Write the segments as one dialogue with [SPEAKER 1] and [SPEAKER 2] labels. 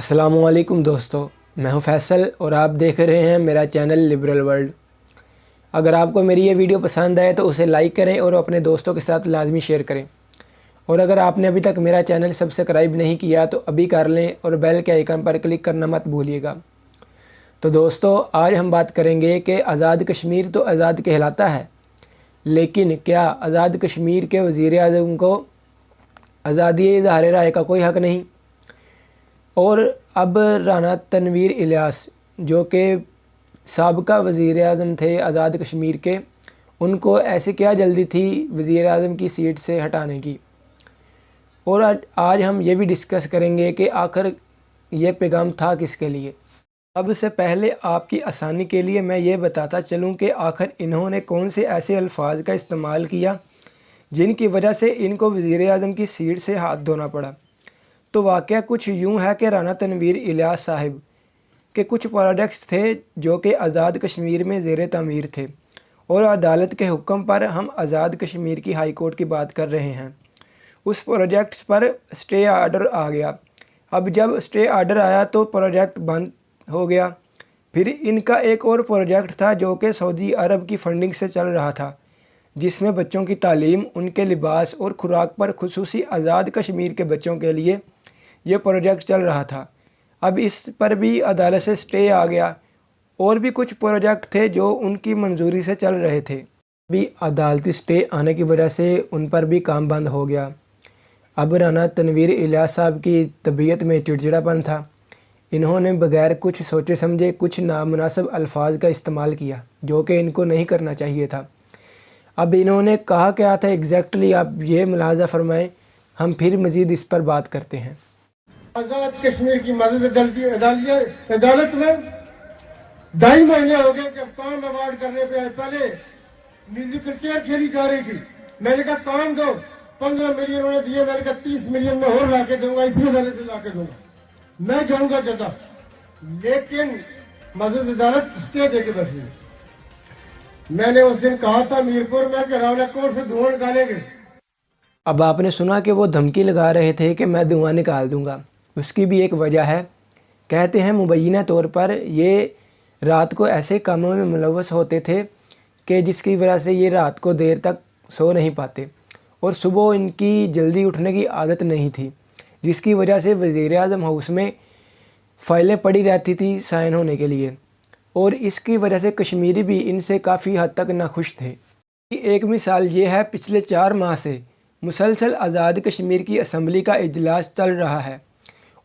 [SPEAKER 1] अस्सलाम वालेकुम दोस्तों, मैं हूं फैसल और आप देख रहे हैं मेरा चैनल लिबरल वर्ल्ड। अगर आपको मेरी ये वीडियो पसंद आए तो उसे लाइक करें और अपने दोस्तों के साथ लाजमी शेयर करें। और अगर आपने अभी तक मेरा चैनल सब्सक्राइब नहीं किया तो अभी कर लें और बेल के आइकन पर क्लिक करना मत भूलिएगा। तो दोस्तों, आज हम बात करेंगे कि आज़ाद कश्मीर तो आज़ाद कहलाता है, लेकिन क्या आज़ाद कश्मीर के वज़ीर आज़म को आज़ादी इज़हार राय का कोई हक़ नहीं? और अब राना तनवीर इलियास, जो कि साबका वज़ीर आज़म थे आज़ाद कश्मीर के, उनको ऐसे क्या जल्दी थी वज़ीर आज़म की सीट से हटाने की। और आज हम ये भी डिस्कस करेंगे कि आखिर ये पैगाम था किसके लिए। अब से पहले आपकी आसानी के लिए मैं ये बताता चलूँ कि आखिर इन्होंने कौन से ऐसे अल्फाज का इस्तेमाल किया जिनकी वजह से इनको वज़ीर आज़म की सीट से हाथ धोना पड़ा। तो वाक़या कुछ यूँ है कि राना तनवीर इलियास साहिब के कुछ प्रोजेक्ट्स थे जो कि आज़ाद कश्मीर में ज़ेर तामीर थे, और अदालत के हुक्म पर हम आज़ाद कश्मीर की हाई कोर्ट की बात कर रहे हैं। उस प्रोजेक्ट्स पर स्टे आर्डर आ गया। अब जब स्टे आर्डर आया तो प्रोजेक्ट बंद हो गया। फिर इनका एक और प्रोजेक्ट था जो कि सऊदी अरब की फंडिंग से चल रहा था, जिसमें बच्चों की तालीम, उनके लिबास और खुराक पर खुसूसी आज़ाद कश्मीर के बच्चों के लिए ये प्रोजेक्ट चल रहा था। अब इस पर भी अदालत से स्टे आ गया। और भी कुछ प्रोजेक्ट थे जो उनकी मंजूरी से चल रहे थे, भी अदालती स्टे आने की वजह से उन पर भी काम बंद हो गया। अब राना तनवीर इलियास साहब की तबीयत में चिड़चिड़ापन था। इन्होंने बगैर कुछ सोचे समझे कुछ नामुनासिब अल्फाज का इस्तेमाल किया जो कि इनको नहीं करना चाहिए था। अब इन्होंने कहा क्या था एग्जैक्टली, आप ये मुलाहाजा फरमाएं, हम फिर मज़ीद इस पर बात करते हैं।
[SPEAKER 2] आजाद कश्मीर की मदद अदालत में 2.5 महीने हो गए कि काम अवार्ड करने पे आए। पहले म्यूजिकल चेयर खेली जा रही थी, मैंने कहा काम दो, 15 मिलियन उन्होंने दिए, मैंने कहा 30 मिलियन में और लाके दूंगा, इसी अदालत से लाके दूंगा, मैं जाऊंगा जदा। लेकिन मदद अदालत स्टे दे के बैठी। मैंने उस दिन कहा था मीरपुर में कि रावला कोर्ट से धुआं निकालेंगे।
[SPEAKER 1] अब आपने सुना कि वो धमकी लगा रहे थे कि मैं धुआं निकाल दूंगा। उसकी भी एक वजह है। कहते हैं मुबैना तौर पर ये रात को ऐसे कामों में मुलव्वस होते थे कि जिसकी वजह से ये रात को देर तक सो नहीं पाते, और सुबह इनकी जल्दी उठने की आदत नहीं थी, जिसकी वजह से वज़ीर आज़म हाउस में फ़ाइलें पड़ी रहती थी साइन होने के लिए, और इसकी वजह से कश्मीरी भी इनसे काफ़ी हद तक नाखुश थे। एक मिसाल ये है, पिछले 4 माह से मुसलसल आज़ाद कश्मीर की असम्बली का इजलास चल रहा है,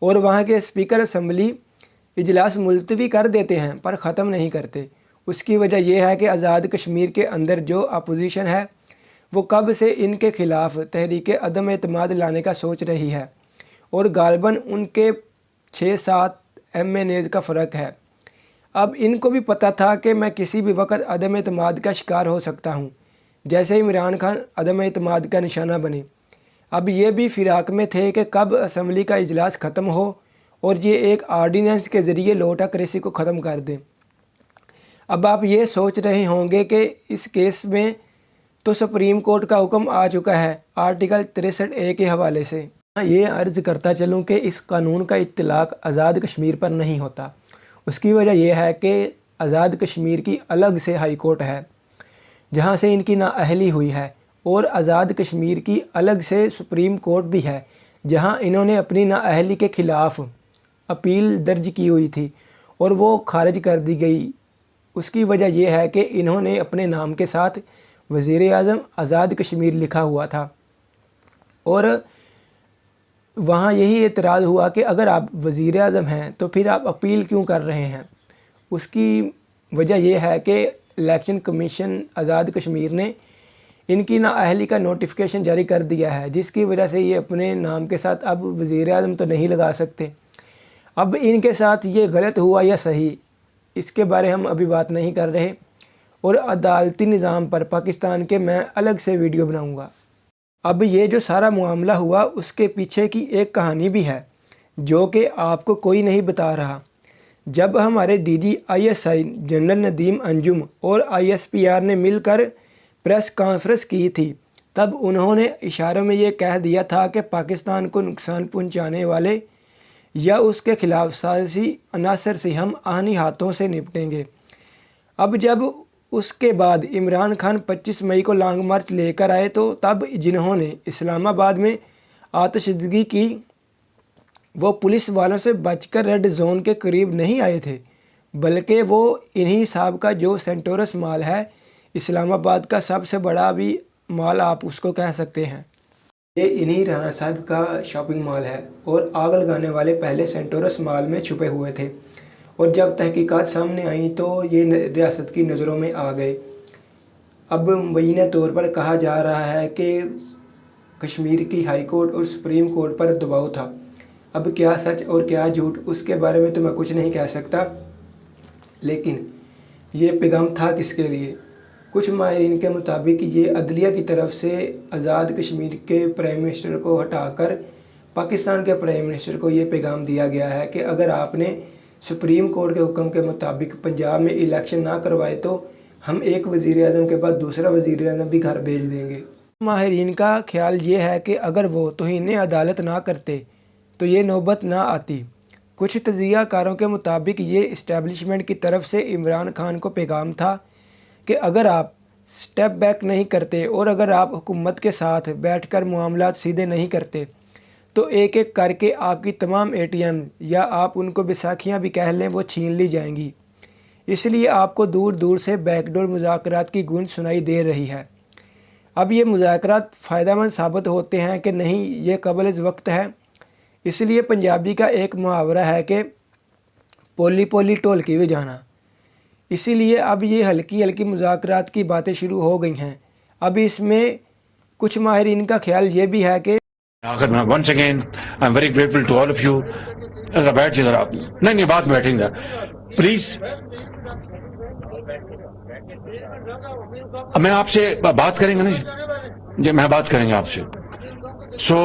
[SPEAKER 1] और वहाँ के स्पीकर असम्बली इजलास मुलतवी कर देते हैं पर ख़त्म नहीं करते। उसकी वजह यह है कि आज़ाद कश्मीर के अंदर जो अपोजिशन है वो कब से इनके ख़िलाफ़ तहरीक अदम एतमाद लाने का सोच रही है, और गालबन उनके 6-7 MNAs का फ़र्क है। अब इनको भी पता था कि मैं किसी भी वक्त अदम एतमाद का शिकार हो सकता हूँ, जैसे इमरान खान अदम एतमाद का निशाना बने। अब ये भी फिराक में थे कि कब असम्बली का इजलास ख़त्म हो और ये एक आर्डीनेंस के ज़रिए लोटाक्रेसी को ख़त्म कर दें। अब आप ये सोच रहे होंगे कि इस केस में तो सुप्रीम कोर्ट का हुक्म आ चुका है आर्टिकल 63A के हवाले से। ये अर्ज़ करता चलूँ कि इस कानून का इत्तलाक आज़ाद कश्मीर पर नहीं होता। उसकी वजह यह है कि आज़ाद कश्मीर की अलग से हाई कोर्ट है जहाँ से इनकी नाअहली हुई है, और आज़ाद कश्मीर की अलग से सुप्रीम कोर्ट भी है जहाँ इन्होंने अपनी नाअहली के ख़िलाफ़ अपील दर्ज की हुई थी और वो खारिज कर दी गई। उसकी वजह यह है कि इन्होंने अपने नाम के साथ वज़ीर आज़म आज़ाद कश्मीर लिखा हुआ था, और वहाँ यही एतराज़ हुआ कि अगर आप वज़ीर आज़म हैं तो फिर आप अपील क्यों कर रहे हैं। उसकी वजह यह है कि इलेक्शन कमीशन आज़ाद कश्मीर ने इनकी नाअहली का नोटिफिकेशन जारी कर दिया है, जिसकी वजह से ये अपने नाम के साथ अब वज़ीर आज़म तो नहीं लगा सकते। अब इनके साथ ये गलत हुआ या सही, इसके बारे हम अभी बात नहीं कर रहे, और अदालती निज़ाम पर पाकिस्तान के मैं अलग से वीडियो बनाऊंगा। अब ये जो सारा मामला हुआ उसके पीछे की एक कहानी भी है जो कि आपको कोई नहीं बता रहा। जब हमारे DG/ISI जनरल नदीम अंजुम और ISPR ने मिलकर प्रेस कॉन्फ्रेंस की थी, तब उन्होंने इशारों में ये कह दिया था कि पाकिस्तान को नुकसान पहुंचाने वाले या उसके खिलाफ साजिशी अनासर से हम आहनी हाथों से निपटेंगे। अब जब उसके बाद इमरान खान 25 मई को लॉन्ग मार्च लेकर आए तो तब जिन्होंने इस्लामाबाद में आतिशबाजी की वो पुलिस वालों से बचकर रेड जोन के करीब नहीं आए थे, बल्कि वो इन्हीं साहब का जो सेंटोरस मॉल है, इस्लामाबाद का सबसे बड़ा भी मॉल आप उसको कह सकते हैं, ये इन्हीं राणा साहब का शॉपिंग मॉल है और आग लगाने वाले पहले सेंटोरस मॉल में छुपे हुए थे। और जब तहकीकात सामने आई तो ये रियासत की नज़रों में आ गए। अब मुबैना तौर पर कहा जा रहा है कि कश्मीर की हाई कोर्ट और सुप्रीम कोर्ट पर दबाव था। अब क्या सच और क्या झूठ उसके बारे में तो मैं कुछ नहीं कह सकता, लेकिन ये पैगाम था किसके लिए? कुछ माहिरीन के मुताबिक ये अदलिया की तरफ से आज़ाद कश्मीर के प्राइम मिनिस्टर को हटाकर पाकिस्तान के प्राइम मिनिस्टर को ये पैगाम दिया गया है कि अगर आपने सुप्रीम कोर्ट के हुक्म के मुताबिक पंजाब में इलेक्शन ना करवाए तो हम एक वज़ीर आज़म के बाद दूसरा वज़ीर आज़म भी घर भेज देंगे। माहिरीन का ख्याल ये है कि अगर वो तौहीन अदालत ना करते तो ये नौबत ना आती। कुछ तजियाकारों के मुताबिक ये इस्टेब्लिशमेंट की तरफ से इमरान खान को पैगाम था कि अगर आप स्टेप बैक नहीं करते और अगर आप हुकूमत के साथ बैठकर मामलात सीधे नहीं करते तो एक एक करके आपकी तमाम ATM या आप उनको बैसाखियाँ भी कह लें वो छीन ली जाएंगी। इसलिए आपको दूर दूर से बैकडोर मुज़ाकरात की गूंज सुनाई दे रही है। अब ये मुज़ाकरात फ़ायदेमंद साबित होते हैं कि नहीं, ये कबल वक्त है। इसलिए पंजाबी का एक मुहावरा है कि पोली पोली ढोलकी भी जाना। इसीलिए अब ये हल्की हल्की मुज़ाकरात की बातें शुरू हो गई हैं। अब इसमें कुछ माहिरीन का ख्याल ये भी है कि
[SPEAKER 3] आखिर में once again I am very grateful to all of you. जरा बैठ जाइए जरा, नहीं बाद में बैठेंगे प्लीज। अब मैं आपसे बात करेंगे ना जी, मैं बात करेंगे आपसे। सो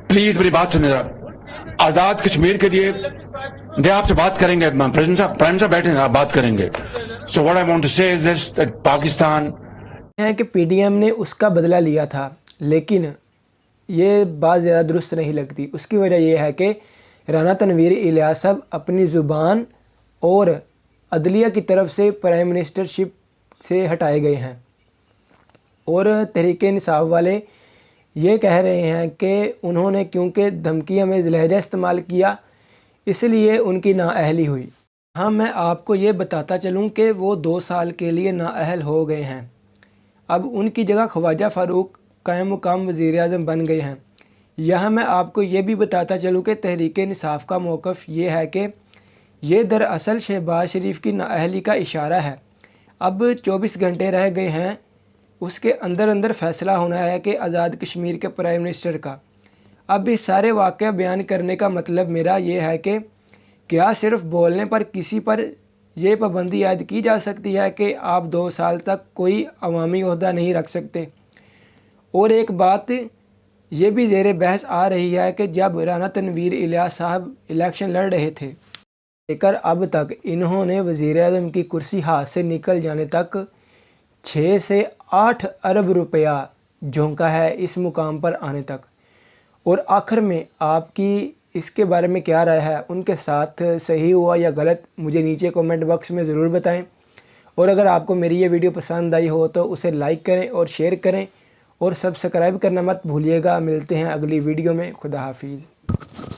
[SPEAKER 3] प्लीज मेरी बात सुनिए जरा। आजाद कश्मीर के लिए मैं आपसे बात करेंगे, प्रेसिडेंट साहब प्राइम साहब बैठे हैं, आप बात करेंगे। So what I want to say is this that Pakistan
[SPEAKER 1] है कि PDM ने उसका बदला लिया था, लेकिन ये बात ज़्यादा दुरुस्त नहीं लगती। उसकी वजह यह है कि राना तनवीर इलियास साहब अपनी ज़ुबान और अदलिया की तरफ से प्राइम मिनिस्टरशिप से हटाए गए हैं और तहरीक इंसाफ वाले ये कह रहे हैं कि उन्होंने क्योंकि धमकियाँ में लहजा इस्तेमाल किया इसलिए उनकी नाअहली हुई। हाँ, मैं आपको ये बताता चलूँ कि वो 2 साल के लिए नाअहल हो गए हैं। अब उनकी जगह ख्वाजा फारूक कायम मुकाम वज़ीर आज़म बन गए हैं। यहाँ मैं आपको ये भी बताता चलूँ कि तहरीक इंसाफ का मौक़िफ़ ये है कि ये दरअसल शहबाज शरीफ की नाअहली का इशारा है। अब 24 घंटे रह गए हैं, उसके अंदर अंदर फ़ैसला होना है कि आज़ाद कश्मीर के प्राइम मिनिस्टर का। अब इस सारे वाक़या बयान करने का मतलब मेरा ये है कि क्या सिर्फ बोलने पर किसी पर यह पाबंदी आयद की जा सकती है कि आप 2 साल तक कोई अवामी ओहदा नहीं रख सकते? और एक बात ये भी ज़ेर बहस आ रही है कि जब राना तनवीर इलियास साहब इलेक्शन लड़ रहे थे लेकर अब तक इन्होंने वज़ीर आज़म की कुर्सी हाथ से निकल जाने तक 6 से 8 अरब रुपया झोंका है इस मुकाम पर आने तक। और आखिर में आपकी इसके बारे में क्या राय है? उनके साथ सही हुआ या गलत, मुझे नीचे कमेंट बॉक्स में ज़रूर बताएं। और अगर आपको मेरी ये वीडियो पसंद आई हो तो उसे लाइक करें और शेयर करें और सब्सक्राइब करना मत भूलिएगा। मिलते हैं अगली वीडियो में। खुदा हाफिज़।